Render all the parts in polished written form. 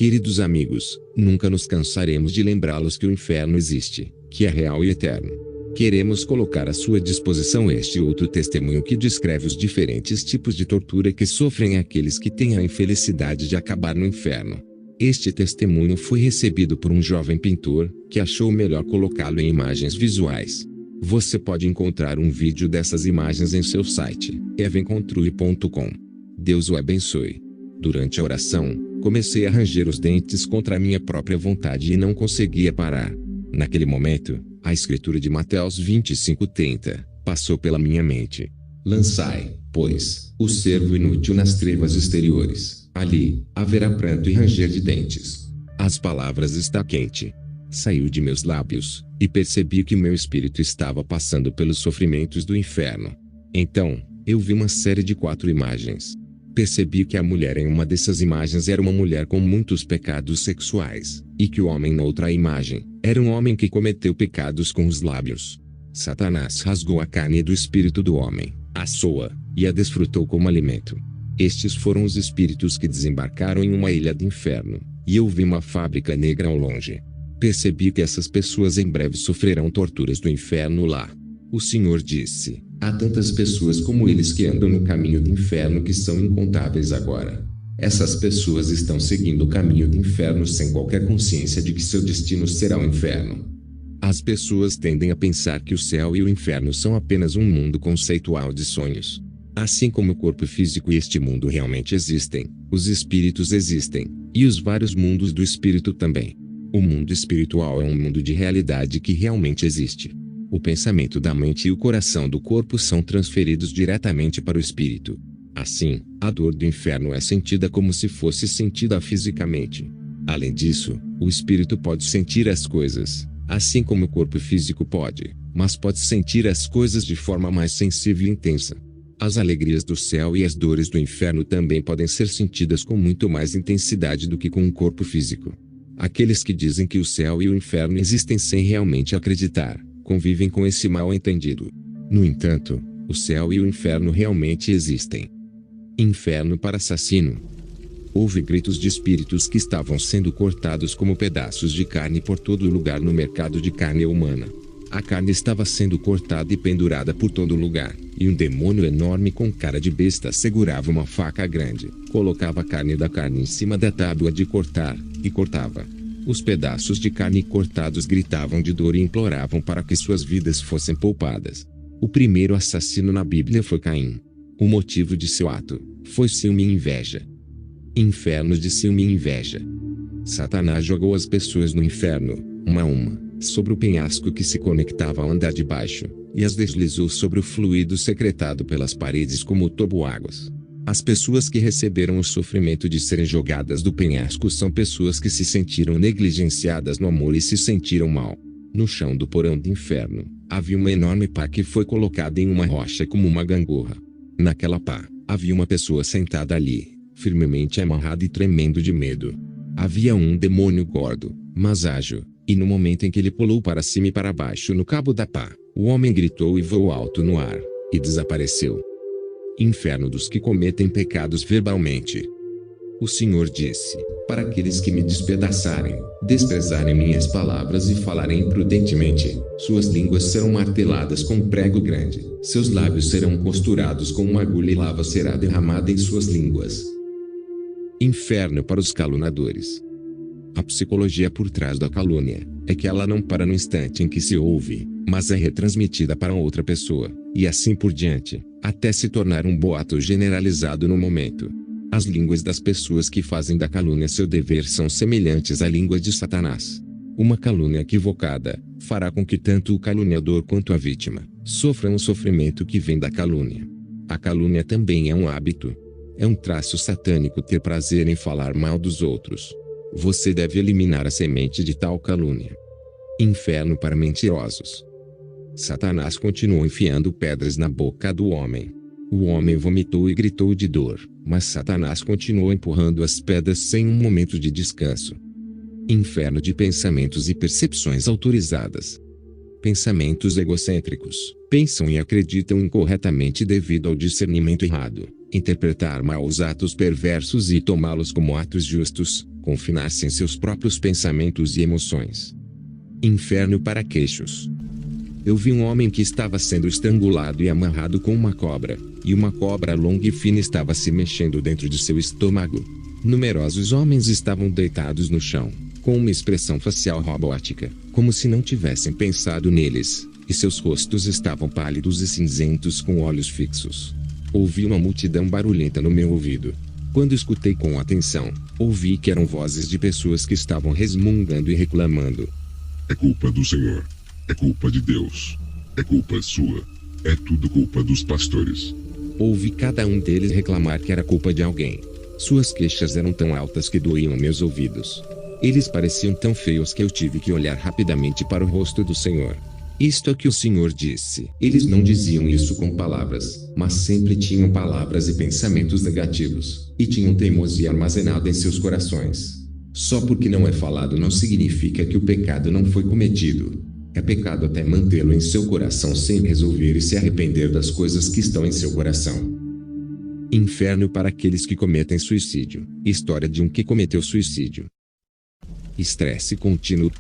Queridos amigos, nunca nos cansaremos de lembrá-los que o inferno existe, que é real e eterno. Queremos colocar à sua disposição este outro testemunho que descreve os diferentes tipos de tortura que sofrem aqueles que têm a infelicidade de acabar no inferno. Este testemunho foi recebido por um jovem pintor, que achou melhor colocá-lo em imagens visuais. Você pode encontrar um vídeo dessas imagens em seu site, evencontrule.com. Deus o abençoe. Durante a oração, comecei a ranger os dentes contra a minha própria vontade e não conseguia parar. Naquele momento, a escritura de Mateus 25:30 passou pela minha mente. Lançai, pois, o servo inútil nas trevas exteriores. Ali, haverá pranto e ranger de dentes. As palavras está quente. Saiu de meus lábios, e percebi que meu espírito estava passando pelos sofrimentos do inferno. Então, eu vi uma série de 4 imagens. Percebi que a mulher em uma dessas imagens era uma mulher com muitos pecados sexuais, e que o homem na outra imagem, era um homem que cometeu pecados com os lábios. Satanás rasgou a carne do espírito do homem, assou-a, e a desfrutou como alimento. Estes foram os espíritos que desembarcaram em uma ilha do inferno, e eu vi uma fábrica negra ao longe. Percebi que essas pessoas em breve sofrerão torturas do inferno lá. O Senhor disse: há tantas pessoas como eles que andam no caminho do inferno que são incontáveis agora. Essas pessoas estão seguindo o caminho do inferno sem qualquer consciência de que seu destino será o inferno. As pessoas tendem a pensar que o céu e o inferno são apenas um mundo conceitual de sonhos. Assim como o corpo físico e este mundo realmente existem, os espíritos existem, e os vários mundos do espírito também. O mundo espiritual é um mundo de realidade que realmente existe. O pensamento da mente e o coração do corpo são transferidos diretamente para o espírito. Assim, a dor do inferno é sentida como se fosse sentida fisicamente. Além disso, o espírito pode sentir as coisas, assim como o corpo físico pode, mas pode sentir as coisas de forma mais sensível e intensa. As alegrias do céu e as dores do inferno também podem ser sentidas com muito mais intensidade do que com um corpo físico. Aqueles que dizem que o céu e o inferno existem sem realmente acreditar, convivem com esse mal-entendido. No entanto, o céu e o inferno realmente existem. Inferno para assassino. Houve gritos de espíritos que estavam sendo cortados como pedaços de carne por todo lugar no mercado de carne humana. A carne estava sendo cortada e pendurada por todo lugar, e um demônio enorme com cara de besta segurava uma faca grande, colocava a carne da carne em cima da tábua de cortar, e cortava. Os pedaços de carne cortados gritavam de dor e imploravam para que suas vidas fossem poupadas. O primeiro assassino na Bíblia foi Caim. O motivo de seu ato foi ciúme e inveja. Inferno de ciúme e inveja. Satanás jogou as pessoas no inferno, uma a uma, sobre o penhasco que se conectava ao andar de baixo, e as deslizou sobre o fluido secretado pelas paredes como toboáguas. As pessoas que receberam o sofrimento de serem jogadas do penhasco são pessoas que se sentiram negligenciadas no amor e se sentiram mal. No chão do porão do inferno, havia uma enorme pá que foi colocada em uma rocha como uma gangorra. Naquela pá, havia uma pessoa sentada ali, firmemente amarrada e tremendo de medo. Havia um demônio gordo, mas ágil, e no momento em que ele pulou para cima e para baixo no cabo da pá, o homem gritou e voou alto no ar, e desapareceu. Inferno dos que cometem pecados verbalmente. O Senhor disse: para aqueles que me despedaçarem, desprezarem minhas palavras e falarem imprudentemente, suas línguas serão marteladas com um prego grande, seus lábios serão costurados com uma agulha e lava será derramada em suas línguas. Inferno para os caluniadores. A psicologia por trás da calúnia é que ela não para no instante em que se ouve, mas é retransmitida para outra pessoa, e assim por diante, até se tornar um boato generalizado no momento. As línguas das pessoas que fazem da calúnia seu dever são semelhantes à língua de Satanás. Uma calúnia equivocada fará com que tanto o caluniador quanto a vítima sofram o sofrimento que vem da calúnia. A calúnia também é um hábito. É um traço satânico ter prazer em falar mal dos outros. Você deve eliminar a semente de tal calúnia. Inferno para mentirosos. Satanás continuou enfiando pedras na boca do homem. O homem vomitou e gritou de dor, mas Satanás continuou empurrando as pedras sem um momento de descanso. Inferno de pensamentos e percepções autorizadas. Pensamentos egocêntricos. Pensam e acreditam incorretamente devido ao discernimento errado, interpretar mal os atos perversos e tomá-los como atos justos, confinar-se em seus próprios pensamentos e emoções. Inferno para queixos. Eu vi um homem que estava sendo estrangulado e amarrado com uma cobra, e uma cobra longa e fina estava se mexendo dentro de seu estômago. Numerosos homens estavam deitados no chão, com uma expressão facial robótica, como se não tivessem pensado neles, e seus rostos estavam pálidos e cinzentos com olhos fixos. Ouvi uma multidão barulhenta no meu ouvido. Quando escutei com atenção, ouvi que eram vozes de pessoas que estavam resmungando e reclamando. É culpa do Senhor. É culpa de Deus. É culpa sua. É tudo culpa dos pastores. Ouvi cada um deles reclamar que era culpa de alguém. Suas queixas eram tão altas que doíam meus ouvidos. Eles pareciam tão feios que eu tive que olhar rapidamente para o rosto do Senhor. Isto é o que o Senhor disse. Eles não diziam isso com palavras, mas sempre tinham palavras e pensamentos negativos, e tinham teimosia armazenada em seus corações. Só porque não é falado não significa que o pecado não foi cometido. É pecado até mantê-lo em seu coração sem resolver e se arrepender das coisas que estão em seu coração. Inferno para aqueles que cometem suicídio. História de um que cometeu suicídio. Estresse contínuo.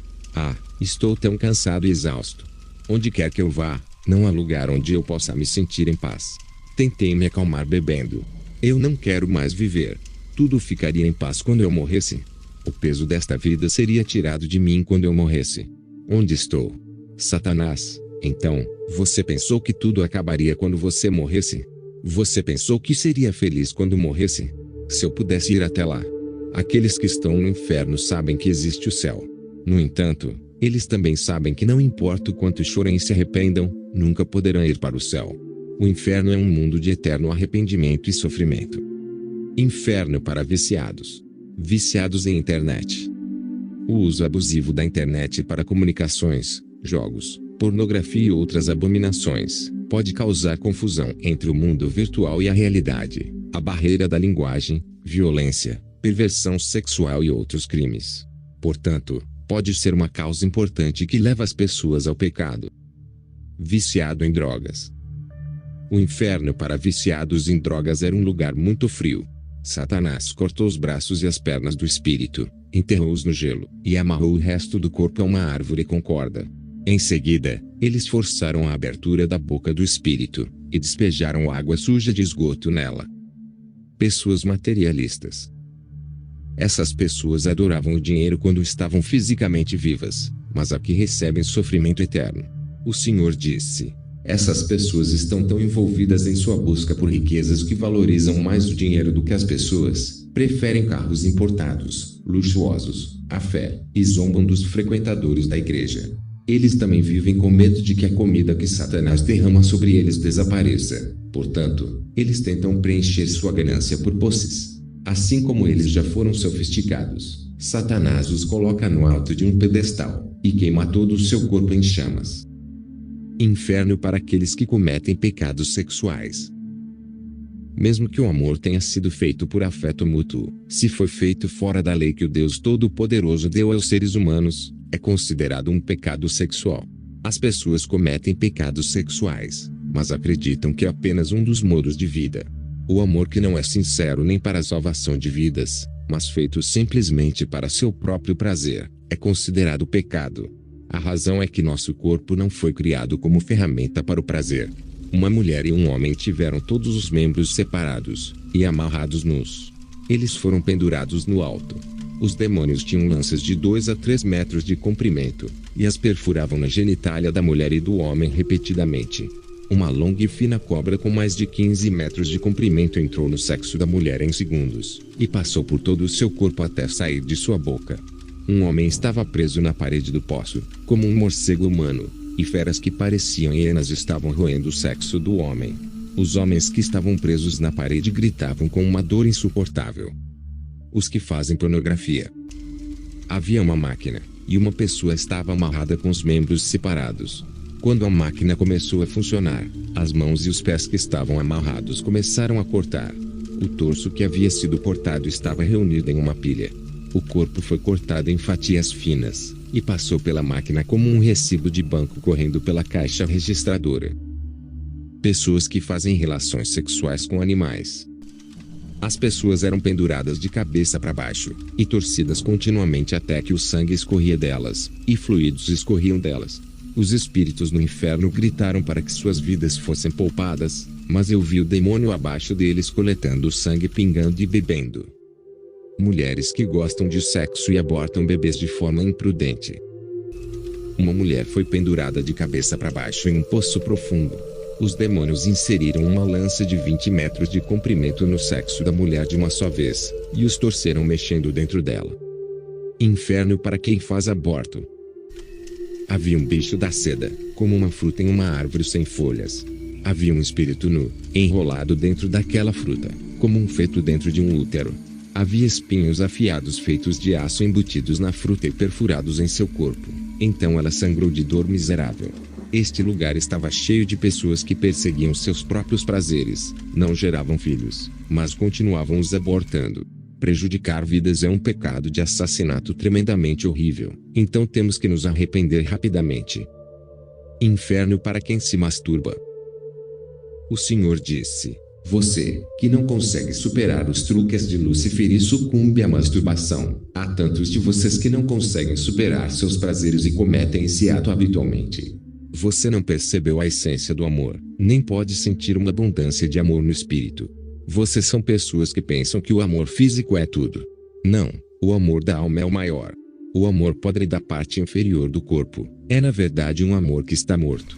Estou tão cansado e exausto. Onde quer que eu vá, não há lugar onde eu possa me sentir em paz. Tentei me acalmar bebendo. Eu não quero mais viver. Tudo ficaria em paz quando eu morresse. O peso desta vida seria tirado de mim quando eu morresse. Onde estou? Satanás, então, você pensou que tudo acabaria quando você morresse? Você pensou que seria feliz quando morresse? Se eu pudesse ir até lá. Aqueles que estão no inferno sabem que existe o céu. No entanto, eles também sabem que não importa o quanto chorem e se arrependam, nunca poderão ir para o céu. O inferno é um mundo de eterno arrependimento e sofrimento. Inferno para viciados. Viciados em internet. O uso abusivo da internet para comunicações, jogos, pornografia e outras abominações pode causar confusão entre o mundo virtual e a realidade, a barreira da linguagem, violência, perversão sexual e outros crimes. Portanto, pode ser uma causa importante que leva as pessoas ao pecado. Viciado em drogas. O inferno para viciados em drogas era um lugar muito frio. Satanás cortou os braços e as pernas do espírito, enterrou-os no gelo, e amarrou o resto do corpo a uma árvore com corda. Em seguida, eles forçaram a abertura da boca do espírito, e despejaram água suja de esgoto nela. Pessoas materialistas. Essas pessoas adoravam o dinheiro quando estavam fisicamente vivas, mas aqui recebem sofrimento eterno. O Senhor disse: essas pessoas estão tão envolvidas em sua busca por riquezas que valorizam mais o dinheiro do que as pessoas, preferem carros importados, luxuosos, a fé, e zombam dos frequentadores da igreja. Eles também vivem com medo de que a comida que Satanás derrama sobre eles desapareça. Portanto, eles tentam preencher sua ganância por posses. Assim como eles já foram sofisticados, Satanás os coloca no alto de um pedestal, e queima todo o seu corpo em chamas. Inferno para aqueles que cometem pecados sexuais. Mesmo que o amor tenha sido feito por afeto mútuo, se foi feito fora da lei que o Deus Todo-Poderoso deu aos seres humanos, é considerado um pecado sexual. As pessoas cometem pecados sexuais, mas acreditam que é apenas um dos modos de vida. O amor que não é sincero nem para a salvação de vidas, mas feito simplesmente para seu próprio prazer, é considerado pecado. A razão é que nosso corpo não foi criado como ferramenta para o prazer. Uma mulher e um homem tiveram todos os membros separados e amarrados nus. Eles foram pendurados no alto. Os demônios tinham lanças de 2 a 3 metros de comprimento, e as perfuravam na genitália da mulher e do homem repetidamente. Uma longa e fina cobra com mais de 15 metros de comprimento entrou no sexo da mulher em segundos, e passou por todo o seu corpo até sair de sua boca. Um homem estava preso na parede do poço, como um morcego humano, e feras que pareciam hienas estavam roendo o sexo do homem. Os homens que estavam presos na parede gritavam com uma dor insuportável. Os que fazem pornografia. Havia uma máquina, e uma pessoa estava amarrada com os membros separados. Quando a máquina começou a funcionar, as mãos e os pés que estavam amarrados começaram a cortar. O torso que havia sido cortado estava reunido em uma pilha. O corpo foi cortado em fatias finas, e passou pela máquina como um recibo de banco correndo pela caixa registradora. Pessoas que fazem relações sexuais com animais. As pessoas eram penduradas de cabeça para baixo, e torcidas continuamente até que o sangue escorria delas, e fluidos escorriam delas. Os espíritos no inferno gritaram para que suas vidas fossem poupadas, mas eu vi o demônio abaixo deles coletando o sangue pingando e bebendo. Mulheres que gostam de sexo e abortam bebês de forma imprudente. Uma mulher foi pendurada de cabeça para baixo em um poço profundo. Os demônios inseriram uma lança de 20 metros de comprimento no sexo da mulher de uma só vez, e os torceram mexendo dentro dela. Inferno para quem faz aborto. Havia um bicho da seda, como uma fruta em uma árvore sem folhas. Havia um espírito nu, enrolado dentro daquela fruta, como um feto dentro de um útero. Havia espinhos afiados feitos de aço embutidos na fruta e perfurados em seu corpo. Então ela sangrou de dor miserável. Este lugar estava cheio de pessoas que perseguiam seus próprios prazeres, não geravam filhos, mas continuavam os abortando. Prejudicar vidas é um pecado de assassinato tremendamente horrível, então temos que nos arrepender rapidamente. Inferno para quem se masturba. O Senhor disse: você, que não consegue superar os truques de Lúcifer e sucumbe à masturbação, há tantos de vocês que não conseguem superar seus prazeres e cometem esse ato habitualmente. Você não percebeu a essência do amor, nem pode sentir uma abundância de amor no espírito. Vocês são pessoas que pensam que o amor físico é tudo. Não, o amor da alma é o maior. O amor podre da parte inferior do corpo é na verdade um amor que está morto.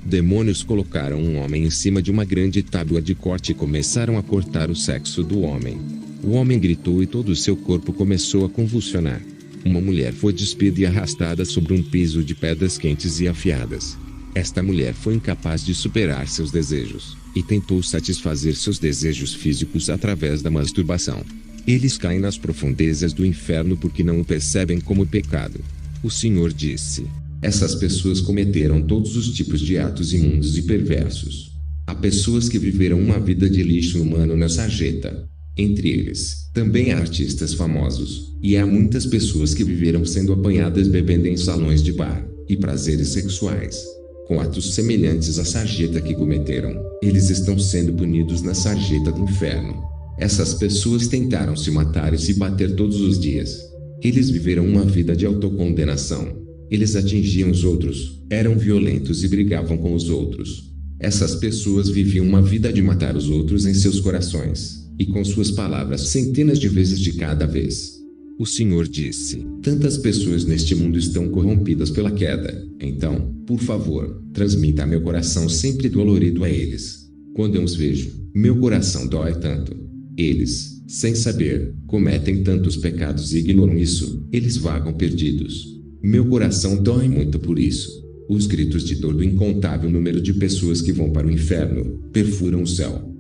Demônios colocaram um homem em cima de uma grande tábua de corte e começaram a cortar o sexo do homem. O homem gritou e todo o seu corpo começou a convulsionar. Uma mulher foi despida e arrastada sobre um piso de pedras quentes e afiadas. Esta mulher foi incapaz de superar seus desejos, e tentou satisfazer seus desejos físicos através da masturbação. Eles caem nas profundezas do inferno porque não o percebem como pecado. O Senhor disse: essas pessoas cometeram todos os tipos de atos imundos e perversos. Há pessoas que viveram uma vida de lixo humano na sarjeta. Entre eles, também há artistas famosos, e há muitas pessoas que viveram sendo apanhadas bebendo em salões de bar, e prazeres sexuais. Com atos semelhantes à sarjeta que cometeram, eles estão sendo punidos na sarjeta do inferno. Essas pessoas tentaram se matar e se bater todos os dias. Eles viveram uma vida de autocondenação. Eles atingiam os outros, eram violentos e brigavam com os outros. Essas pessoas viviam uma vida de matar os outros em seus corações, e com suas palavras centenas de vezes de cada vez. O Senhor disse: tantas pessoas neste mundo estão corrompidas pela queda, então, por favor, transmita a meu coração sempre dolorido a eles. Quando eu os vejo, meu coração dói tanto. Eles, sem saber, cometem tantos pecados e ignoram isso, eles vagam perdidos. Meu coração dói muito por isso. Os gritos de dor do incontável número de pessoas que vão para o inferno perfuram o céu.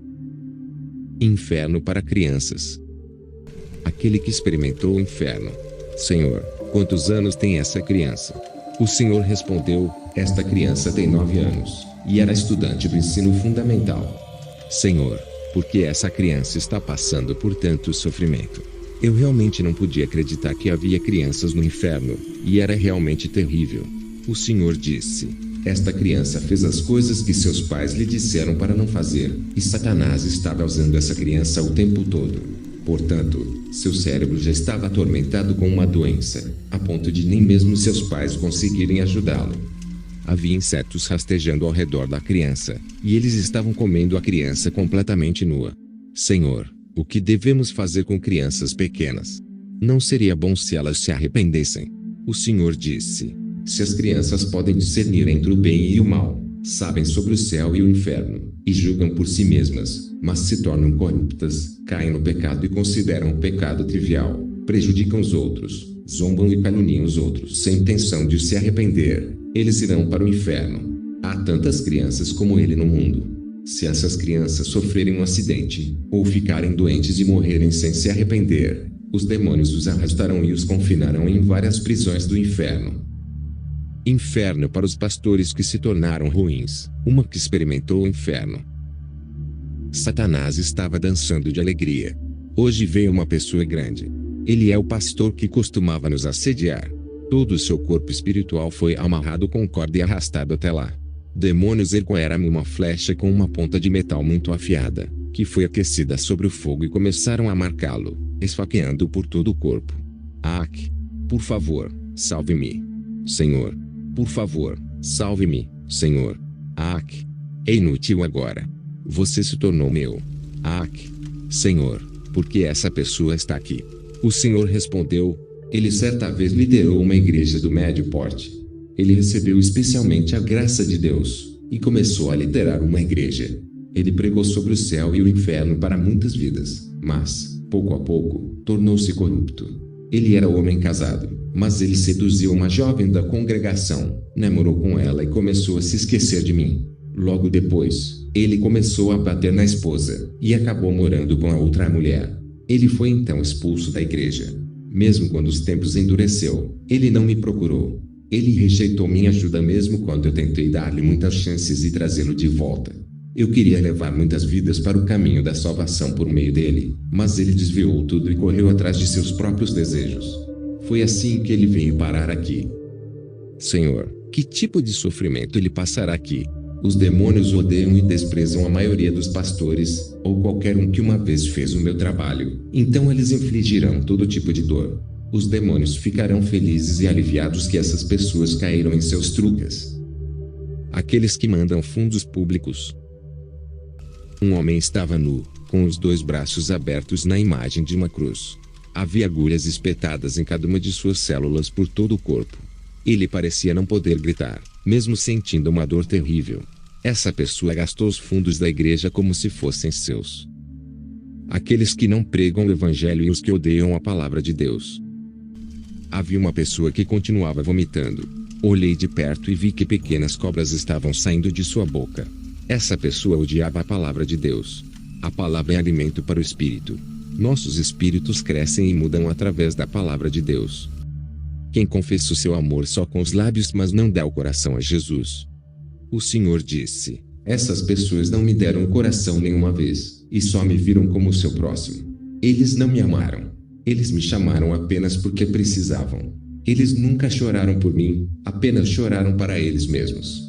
Inferno para crianças. Aquele que experimentou o inferno: Senhor, quantos anos tem essa criança? O Senhor respondeu: esta criança tem 9 anos, e era estudante do ensino fundamental. Senhor, por que essa criança está passando por tanto sofrimento? Eu realmente não podia acreditar que havia crianças no inferno, e era realmente terrível. O Senhor disse: esta criança fez as coisas que seus pais lhe disseram para não fazer, e Satanás estava usando essa criança o tempo todo. Portanto, seu cérebro já estava atormentado com uma doença, a ponto de nem mesmo seus pais conseguirem ajudá-lo. Havia insetos rastejando ao redor da criança, e eles estavam comendo a criança completamente nua. Senhor, o que devemos fazer com crianças pequenas? Não seria bom se elas se arrependessem? O Senhor disse: se as crianças podem discernir entre o bem e o mal, sabem sobre o céu e o inferno, e julgam por si mesmas, mas se tornam corruptas, caem no pecado e consideram o pecado trivial, prejudicam os outros, zombam e caluniam os outros sem intenção de se arrepender, eles irão para o inferno. Há tantas crianças como ele no mundo. Se essas crianças sofrerem um acidente, ou ficarem doentes e morrerem sem se arrepender, os demônios os arrastarão e os confinarão em várias prisões do inferno. Inferno para os pastores que se tornaram ruins, uma que experimentou o inferno. Satanás estava dançando de alegria. Hoje veio uma pessoa grande. Ele é o pastor que costumava nos assediar. Todo o seu corpo espiritual foi amarrado com corda e arrastado até lá. Demônios ergueram uma flecha com uma ponta de metal muito afiada, que foi aquecida sobre o fogo e começaram a marcá-lo, esfaqueando-o por todo o corpo. Aque! Por favor, salve-me. Senhor! Por favor, salve-me, Senhor! Aque! É inútil agora. Você se tornou meu. Aque! Senhor, por que essa pessoa está aqui? O Senhor respondeu: ele certa vez liderou uma igreja do médio porte. Ele recebeu especialmente a graça de Deus, e começou a liderar uma igreja. Ele pregou sobre o céu e o inferno para muitas vidas, mas, pouco a pouco, tornou-se corrupto. Ele era homem casado, mas ele seduziu uma jovem da congregação, namorou com ela e começou a se esquecer de mim. Logo depois, ele começou a bater na esposa, e acabou morando com a outra mulher. Ele foi então expulso da igreja. Mesmo quando os tempos endureceu, ele não me procurou. Ele rejeitou minha ajuda mesmo quando eu tentei dar-lhe muitas chances e trazê-lo de volta. Eu queria levar muitas vidas para o caminho da salvação por meio dele, mas ele desviou tudo e correu atrás de seus próprios desejos. Foi assim que ele veio parar aqui. Senhor, que tipo de sofrimento ele passará aqui? Os demônios odeiam e desprezam a maioria dos pastores, ou qualquer um que uma vez fez o meu trabalho, então eles infligirão todo tipo de dor. Os demônios ficarão felizes e aliviados que essas pessoas caíram em seus truques. Aqueles que mandam fundos públicos. Um homem estava nu, com os 2 braços abertos na imagem de uma cruz. Havia agulhas espetadas em cada uma de suas células por todo o corpo. Ele parecia não poder gritar, mesmo sentindo uma dor terrível. Essa pessoa gastou os fundos da igreja como se fossem seus. Aqueles que não pregam o evangelho e os que odeiam a palavra de Deus. Havia uma pessoa que continuava vomitando. Olhei de perto e vi que pequenas cobras estavam saindo de sua boca. Essa pessoa odiava a palavra de Deus. A palavra é alimento para o espírito. Nossos espíritos crescem e mudam através da palavra de Deus. Quem confessa o seu amor só com os lábios mas não dá o coração a Jesus. O Senhor disse: essas pessoas não me deram o coração nenhuma vez, e só me viram como seu próximo. Eles não me amaram. Eles me chamaram apenas porque precisavam. Eles nunca choraram por mim, apenas choraram para eles mesmos.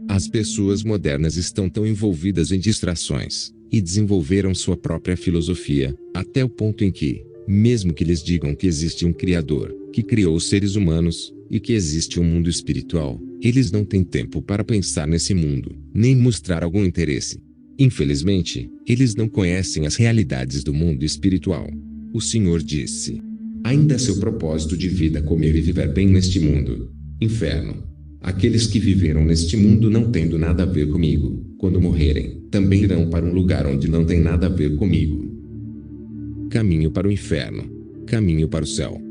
As pessoas modernas estão tão envolvidas em distrações, e desenvolveram sua própria filosofia, até o ponto em que, mesmo que lhes digam que existe um Criador, que criou os seres humanos, e que existe um mundo espiritual, eles não têm tempo para pensar nesse mundo, nem mostrar algum interesse. Infelizmente, eles não conhecem as realidades do mundo espiritual. O Senhor disse: ainda é seu propósito de vida comer e viver bem neste mundo. Inferno. Aqueles que viveram neste mundo não tendo nada a ver comigo, quando morrerem, também irão para um lugar onde não tem nada a ver comigo. Caminho para o inferno. Caminho para o céu.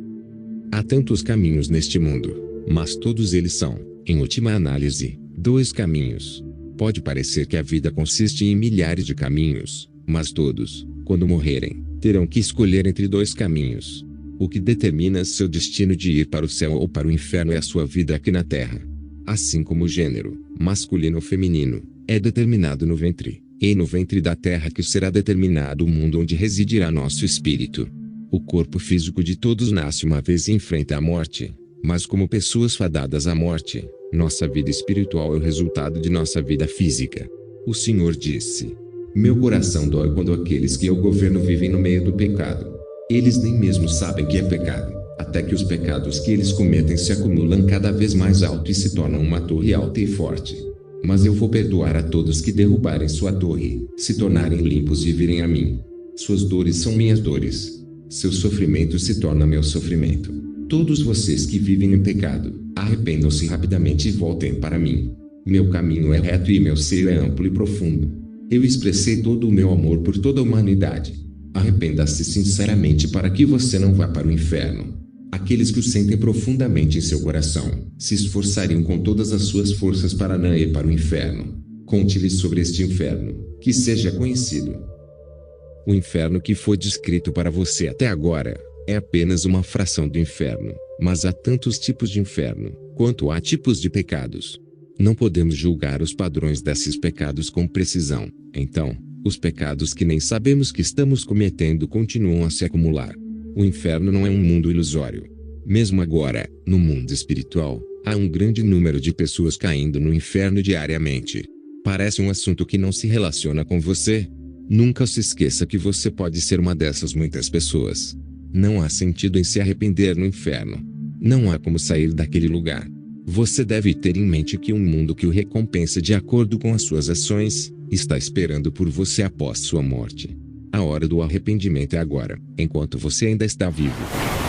Há tantos caminhos neste mundo, mas todos eles são, em última análise, 2 caminhos. Pode parecer que a vida consiste em milhares de caminhos, mas todos, quando morrerem, terão que escolher entre 2 caminhos. O que determina seu destino de ir para o céu ou para o inferno é a sua vida aqui na Terra. Assim como o gênero, masculino ou feminino, é determinado no ventre, e no ventre da Terra que será determinado o mundo onde residirá nosso espírito. O corpo físico de todos nasce uma vez e enfrenta a morte, mas como pessoas fadadas à morte, nossa vida espiritual é o resultado de nossa vida física. O Senhor disse: meu coração dói quando aqueles que eu governo vivem no meio do pecado. Eles nem mesmo sabem que é pecado, até que os pecados que eles cometem se acumulam cada vez mais alto e se tornam uma torre alta e forte. Mas eu vou perdoar a todos que derrubarem sua torre, se tornarem limpos e virem a mim. Suas dores são minhas dores. Seu sofrimento se torna meu sofrimento. Todos vocês que vivem em pecado, arrependam-se rapidamente e voltem para mim. Meu caminho é reto e meu seio é amplo e profundo. Eu expressei todo o meu amor por toda a humanidade. Arrependa-se sinceramente para que você não vá para o inferno. Aqueles que o sentem profundamente em seu coração, se esforçariam com todas as suas forças para não ir para o inferno. Conte-lhes sobre este inferno, que seja conhecido. O inferno que foi descrito para você até agora, é apenas uma fração do inferno, mas há tantos tipos de inferno, quanto há tipos de pecados. Não podemos julgar os padrões desses pecados com precisão, então, os pecados que nem sabemos que estamos cometendo continuam a se acumular. O inferno não é um mundo ilusório. Mesmo agora, no mundo espiritual, há um grande número de pessoas caindo no inferno diariamente. Parece um assunto que não se relaciona com você. Nunca se esqueça que você pode ser uma dessas muitas pessoas. Não há sentido em se arrepender no inferno. Não há como sair daquele lugar. Você deve ter em mente que um mundo que o recompensa de acordo com as suas ações, está esperando por você após sua morte. A hora do arrependimento é agora, enquanto você ainda está vivo.